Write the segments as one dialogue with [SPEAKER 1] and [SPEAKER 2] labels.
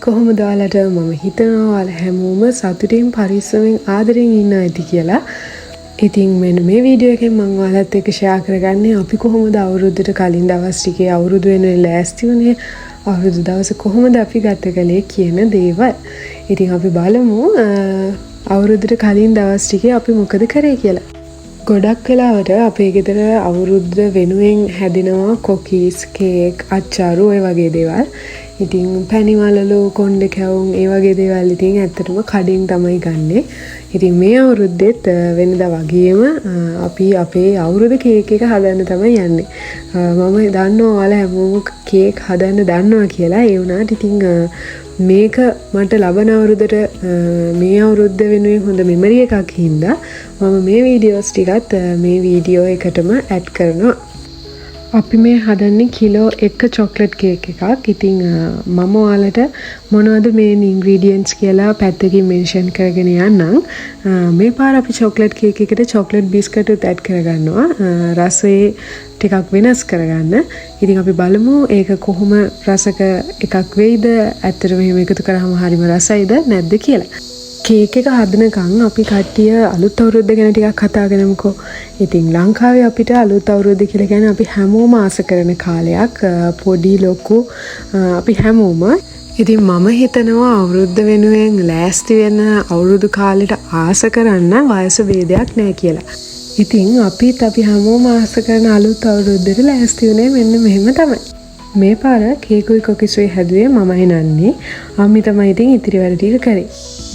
[SPEAKER 1] කොහොමද ඔයාලට මම හිතනවා ඔයාලා හැමෝම සතුටින් පරිස්සමෙන් ආදරෙන් ඉන්න ඇති කියලා. ඉතින් මෙන්න මේ වීඩියෝ එකෙන් මම ඔයාලත් එක්ක ෂෙයා කරගන්නේ අපි කොහොමද අවුරුද්දට කලින් දවස් ටිකේ අවුරුදු වෙනුවෙන් ලෑස්ති වුණේ, අවුරුදු දවස කොහොමද අපි ගත කළේ කියන දේවල්. ඉතින් අපි බලමු අවුරුද්දට කලින් දවස් ටිකේ අපි මොකද කරේ කියලා. ගොඩක් වෙලාවට අපේ ගෙදර අවුරුද්ද වෙනුවෙන් හැදෙනවා කොකීස්, කේක්, අච්චාරු ඔය වගේ දේවල්. ඉතින් පැණිවලලු, කොණ්ඩ කැවුම් ඒ වගේ දේවල් ඉතින් ඇත්තටම කඩින් තමයි ගන්නෙ. ඉතින් මේ අවුරුද්දෙත් වෙනදා වගේම අපි අපේ අවුරුදු කේක් එක හදන්න තමයි යන්නේ. මම දන්නවා ඔයාලා හැමෝම කේක් හදන්න දන්නවා කියලා. ඒ වුණාට ඉතින් මේක මට ලබන අවුරුද්දට මේ අවුරුද්ද වෙනුවෙන් හොඳ මෙමරි එකක් හින්දා මම මේ වීඩියෝස් ටිකත් මේ වීඩියෝ එකටම ඇඩ් කරනවා. අපි මේ හදන්නේ කිලෝ 1 චොක්ලට් කේක් එකක්. ඉතින් මම ඔයාලට මොනවද මේන් ඉන්ග්‍රීඩියන්ට්ස් කියලා පැත්තකින් මෙන්ෂන් කරගෙන යන්නම්. මේ පාර අපි චොක්ලට් කේක් එකට චොක්ලට් බිස්කට් උත් ඇඩ් කරගන්නවා. රසයේ ටිකක් වෙනස් කරගන්න. ඉතින් අපි බලමු ඒක කොහොම රසක එකක් වෙයිද, ඇත්තටම එහෙම එකතු කරාම හරිම රසයිද නැද්ද කියලා. කේක් එක හදනකම් අපි කට්ටිය අලුත් අවුරුද්ද ගැන ටිකක් කතා කරමුකෝ. ඉතින් ලංකාවේ අපිට අලුත් අවුරුද්ද කියලා කියන්නේ අපි හැමෝම ආස කරන කාලයක්. පොඩි ලොකු අපි හැමෝම. ඉතින් මම හිතනවා අවුරුද්ද වෙනුවෙන් ලෑස්ති වෙන අවුරුදු කාලෙට ආස කරන්න වයස ભેදයක් නැහැ කියලා. ඉතින් අපි හැමෝම ආස කරන අලුත් අවුරුද්දට ලෑස්ති වෙන්නේ මෙන්න මෙහෙම තමයි. මේ පාර කේකුයි කොකිසුයි හැදුවේ මමයි නන්නේ. අම්මි තමයි ඉතින් ඉතිරි වැඩ ටික කරේ.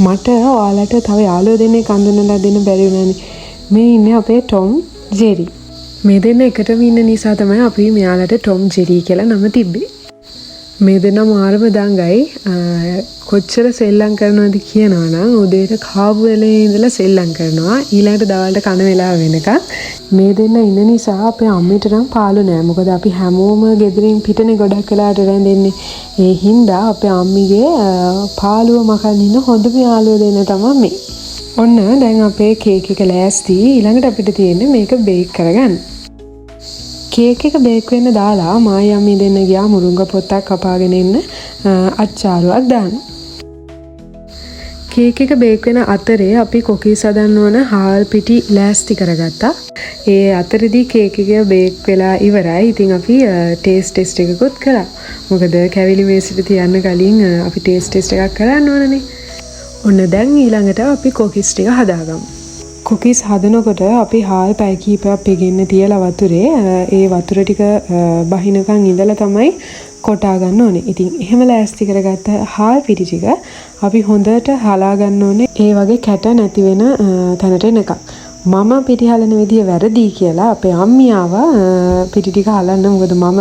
[SPEAKER 1] මට ඔයාලට තව යාළුවෝ දෙන්නෙක් අඳුනලා දෙන්න බැරි වුණානේ. මේ ඉන්නේ අපේ ටොම්, ජෙරි. මේ දෙන්න එකටම ඉන්න නිසා තමයි අපි මෙයාලට ටොම්, ජෙරි කියලා නම තිබ්බේ. මේ දෙන්න මාරම දඟයි. කොච්චර සෙල්ලම් කරනවද කියනවා නම් උදේට කාපු වෙලේ ඉඳලා සෙල්ලම් කරනවා. ඊළඟට දවල්ට කන වෙලාව වෙනකන් මේ දෙන්න ඉන්න නිසා අපේ අම්මිට නම් පාළු නෑ. මොකද අපි හැමෝම ගෙදරින් පිටනේ ගොඩක් වෙලාවට රැඳෙන්නේ. ඒ හින්දා අපේ අම්මිගේ පාළුව මකන් ඉන්න හොඳම යාළුවෝ දෙන්න තමයි මේ. ඔන්න දැන් අපේ කේක් එක ලෑස්ති. ඊළඟට අපිට තියෙන්නේ මේක බේක් කරගන්න. කේක් එක බේක් වෙන්න දාලා මායි අම්මි දෙන්න ගියා මුරුංග පොත්තක් කපාගෙන එන්න අච්චාරුවක් දාන්න. කේක් එක බේක් වෙන අතරේ අපි කොකීස් හදන්න ඕන හාල් පිටි ලෑස්ති කරගත්තා. ඒ අතරදී කේක් එක බේක් වෙලා ඉවරයි. ඉතින් අපි ටෙස්ට් එකකුත් කළා. මොකද කැවිලි මේසෙට තියන්න කලින් අපි ටෙස්ට් එකක් කරන්න ඕනනේ. ඔන්න දැන් ඊළඟට අපි කොකීස් ටික හදාගමු. කොකීස් හදනකොට අපි හාල් පැය කීපයක් පෙගෙන්න තියලා වතුරේ ඒ වතුර ටික බහිනකන් ඉඳලා තමයි කොටා ගන්න ඕනේ. ඉතින් එහෙම ලෑස්ති කරගත්ත හාල් පිටි ටික අපි හොඳට හලා ගන්න ඕනේ. ඒ වගේ කැට නැති වෙන තැනට එනකම්. මම පිටි හලන විදිය වැරදි කියලා අපේ අම්මිය ආවා පිටි ටික හලන්න. මොකද මම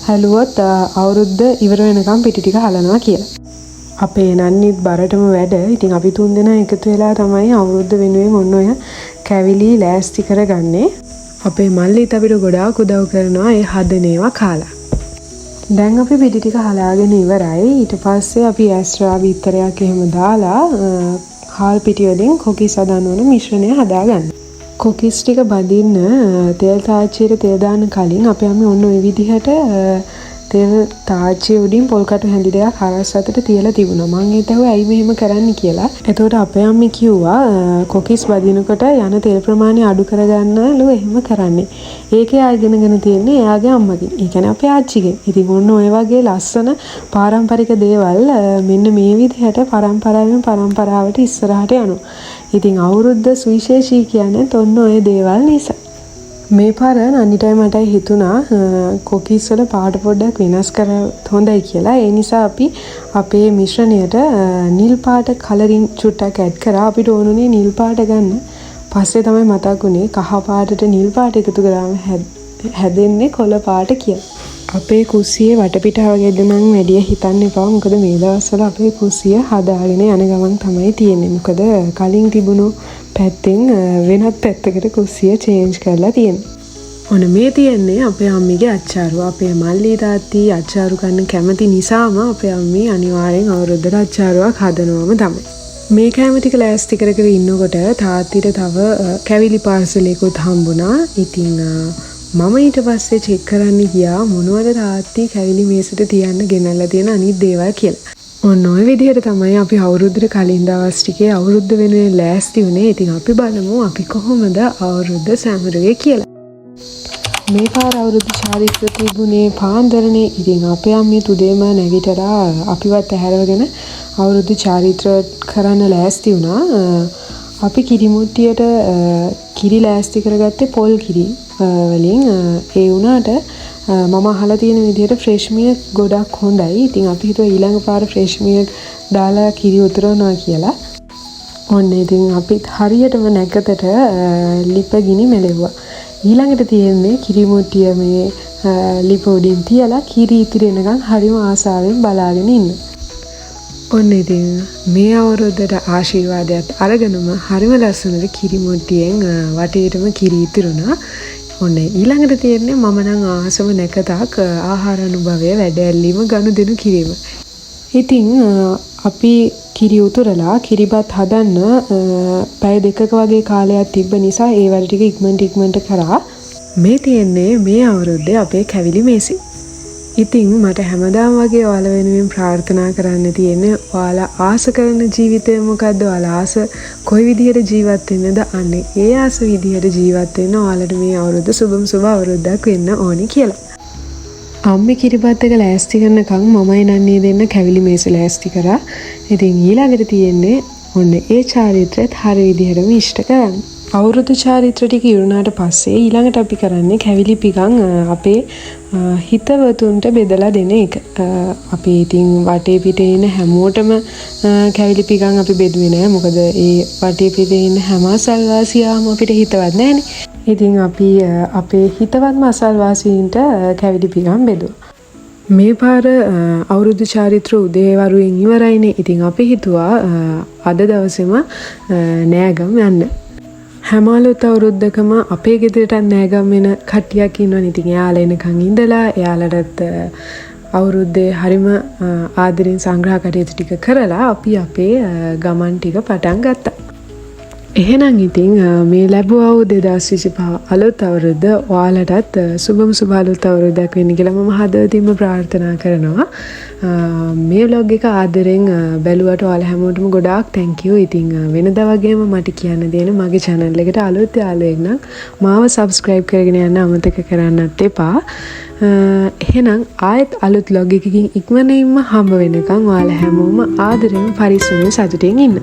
[SPEAKER 1] හැලුවොත් අවුරුද්ද ඉවර වෙනකම් පිටි ටික හලනවා කියලා. අපේ නන්නිත් බරටම වැඩ. ඉතින් අපි තුන් දෙනා එකතු වෙලා තමයි අවුරුද්ද වෙනුවෙන් ඔන්න ඔය කැවිලි ලෑස්ති කරගන්නේ. අපේ මල්ලිත් අපිට ගොඩාක් උදව් කරනවා ඒ හදන ඒවා කාලා. දැන් අපි පිටි ටික හලාගෙන ඉවරයි. ඊට පස්සේ අපි ඇස්ට්‍රා බිත්තරයක් එහෙම දාලා හාල් පිටි වලින් කොකීස් හදන්න ඕන මිශ්‍රණය හදාගන්න. කොකීස් ටික බදින්න තෙල් තාච්චියට තෙල් දාන්න කලින් අපේ අම්මේ ඔන්න ඔය විදිහට තෙල් තාච්චිය උඩින් පොල් කටු හැඳි දෙකක් හරස් අතට තියලා තිබුණා. මං හිතුවා ඇයි මෙහෙම කරන්න කියලා. එතකොට අපේ අම්මේ කිව්වා කොකීස් බදිනකොට යන තෙල් ප්‍රමාණය අඩු කරගන්නලු එහෙම කරන්නේ. ඒකේ ආයෙගෙනගෙන තියෙන්නේ එයාගේ අම්මගෙන්. ඒ කියන්නේ අපේ ආච්චිගෙන්. ඉතින් ඔන්න ඔය වගේ ලස්සන පාරම්පරික දේවල් මෙන්න මේ විදිහට පරම්පරාවෙන් පරම්පරාවට ඉස්සරහට යනවා. ඉතින් අවුරුද්ද සුවිශේෂී කියන්නේ ඔන්න ඔය දේවල් නිසා. මේ පාර නන්නිටයි මටයි හිතුණා කොකීස් වල පාට පොඩ්ඩක් වෙනස් කරත් හොඳයි කියලා. ඒ නිසා අපි අපේ මිශ්‍රණයට නිල් පාට කලරින් චුට්ටක් ඇඩ් කරා. අපිට ඕනුනේ නිල් පාට ගන්න. පස්සේ තමයි මතක් වුණේ කහ පාටට නිල් පාට එකතු කරාම හැදෙන්නේ කොළ පාට කියලා. අපේ කුස්සියේ වටපිටාව ගැන නම් වැඩි හිතන්න එපා. මොකද මේ දවස්වල අපේ කුස්සිය හදාගෙන යන ගමන් තමයි තියෙන්නේ. මොකද කලින් තිබුණු පැත්තෙන් වෙනත් පැත්තකට කුස්සිය චේන්ජ් කරලා තියෙනවා. ඔන්න මේ තියෙන්නේ අපේ අම්මිගේ අච්චාරුව. අපේ මල්ලි තාත්ති අච්චාරු කන්න කැමති නිසාම අපේ අම්මි අනිවාර්යෙන් අවුරුද්දට අච්චාරුවක් හදනවම තමයි. මේ කැම ටික ලෑස්ති කර ඉන්නකොට තාත්තිට තව කැවිලි පාර්සලයකුත් හම්බුණා. ඉතින් මම ඊට පස්සේ චෙක් කරන්න ගියා මොනවද තාත්ති කැවිලි මේසෙට තියන්න ගෙනල්ලා තියෙන අනිත් දේවල් කියලා. ඔන්න ඔය විදිහට තමයි අපි අවුරුද්දට කලින් දවස් ටිකේ අවුරුද්ද වෙනුවෙන් ලෑස්ති වුණේ. ඉතින් අපි බලමු අපි කොහොමද අවුරුද්ද සැමරුවේ කියලා. මේ පාර අවුරුදු චාරිත්‍ර තිබුණේ පාන්දරනේ. ඉතින් අපේ අම්මේ තුදේම නැගිටලා අපිවත් ඇහැරගෙන අවුරුදු චාරිත්‍ර කරන්න ලෑස්ති වුණා. අපි කිරිමුට්ටියට කිරි ලෑස්ති කරගත්තේ පොල් කිරි වලින්. ඒ වුණාට මම අහලා තියෙන විදිහට ෆ්‍රෙෂ් මිල්ක් ගොඩක් හොඳයි. ඉතින් අපි හිතුවා ඊළඟ පාර ෆ්‍රෙෂ් මිල්ක් දාලා කිරි උතුරනවා කියලා. ඔන්න ඉතින් අපිත් හරියටම නැකතට ලිප ගිනි මෙලෙව්වා. ඊළඟට තියෙන්නේ කිරිමුට්ටිය මේ ලිප උඩින් තියලා කිරි ඉතිරෙනකන් හරිම ආසාවෙන් බලාගෙන ඉන්න. ඔන්න ඉතින් මේ අවුරුද්දට ආශිර්වාදයක් අරගෙනම හරිම ලස්සනට කිරිමුට්ටියෙන් වටේටම කිරි ඉතිරුණා. ඔන්න ඊළඟට තියෙන්නේ මම නම් ආසම නැකතක් ආහාර අනුභවය වැඩ ඇල්ලීම ගනුදෙනු කිරීම. ඉතින් අපි කිරි උතුරලා කිරිබත් හදන්න පැය 2ක වගේ කාලයක් තිබ්බ නිසා ඒ වැඩ ටික ඉක්මනට කරා. මේ තියෙන්නේ මේ අවුරුද්දේ අපේ කැවිලි මේසෙ. ඉතින් මට හැමදාම වගේ ඔයාලා වෙනුවෙන් ප්‍රාර්ථනා කරන්න තියෙන්නේ ඔයාලා ආස කරන ජීවිතය මොකද්ද? ඔයාලා ආස කොයි විදිහට ජීවත් වෙන්නද? අනේ ඒ ආස විදිහට ජීවත් වෙන්න ඔයාලට මේ අවුරුද්ද සුබම සුබ අවුරුද්දක් වෙන්න ඕනි කියලා. අම්මේ කිරිබත් එක ලෑස්ති කරනකම් මමයි නන්නේ දෙන්න කැවිලි මේස ලෑස්ති කරා. ඉතින් ඊළඟට තියෙන්නේ ඔන්න ඒ චාරිත්‍රයත් හරිය විදිහටම ඉෂ්ට කරන්න. අවුරුදු චාරිත්‍ර ටික ඉවරනාට පස්සේ ඊළඟට අපි කරන්නේ කැවිලි පිකන් අපේ හිතවතුන්ට බෙදලා දෙන එක. අපි ඉතින් වටේ පිටේ ඉන්න හැමෝටම කැවිලි පිකන් අපි බෙදුවේ නෑ. මොකද ඒ වටේ පිටේ ඉන්න හැම අසල්වාසියාම අපිට හිතවත් නෑනේ. ඉතින් අපි අපේ හිතවත්ම අසල්වාසීන්ට කැවිලි පිකන් බෙදුවා. මේ පාර අවුරුදු චාරිත්‍ර උදේවරුෙන් ඉවරයිනේ. ඉතින් අපි හිතුවා අද දවසේම නෑගම් යන්න. හැම අලුත් අවුරුද්දකම අපේ ගෙදරට නෑගම් වෙන කට්ටියක් ඉන්නවනේ. ඉතින් එයාලා එනකන් ඉඳලා එයාලටත් අවුරුද්දේ හරිම ආදරෙන් සංග්‍රහ කටයුතු ටික කරලා අපි අපේ ගමන් ටික පටන් ගත්තා. එහෙනම් ඉතින් මේ ලැබුවා 2025 අලුත් අවුරුද්ද ඔයාලටත් සුබම සුබ අලුත් අවුරුද්දක් වෙන්න කියලා මම හදවතින්ම ප්‍රාර්ථනා කරනවා. මේ vlog එක ආදරෙන් බැලුවට ඔයාලා හැමෝටම ගොඩාක් thank you. ඉතින් වෙනදා වගේම මට කියන්න දෙන මගේ channel එකට අලුත් යාළුවෙක් නම් මාව subscribe කරගෙන යන්න අමතක කරන්නත් එපා. එහෙනම් ආයෙත් අලුත් vlog එකකින් ඉක්මනින්ම හම්බ වෙනකන් ඔයාලා හැමෝම ආදරෙන් පරිස්සමෙන් සතුටින් ඉන්න.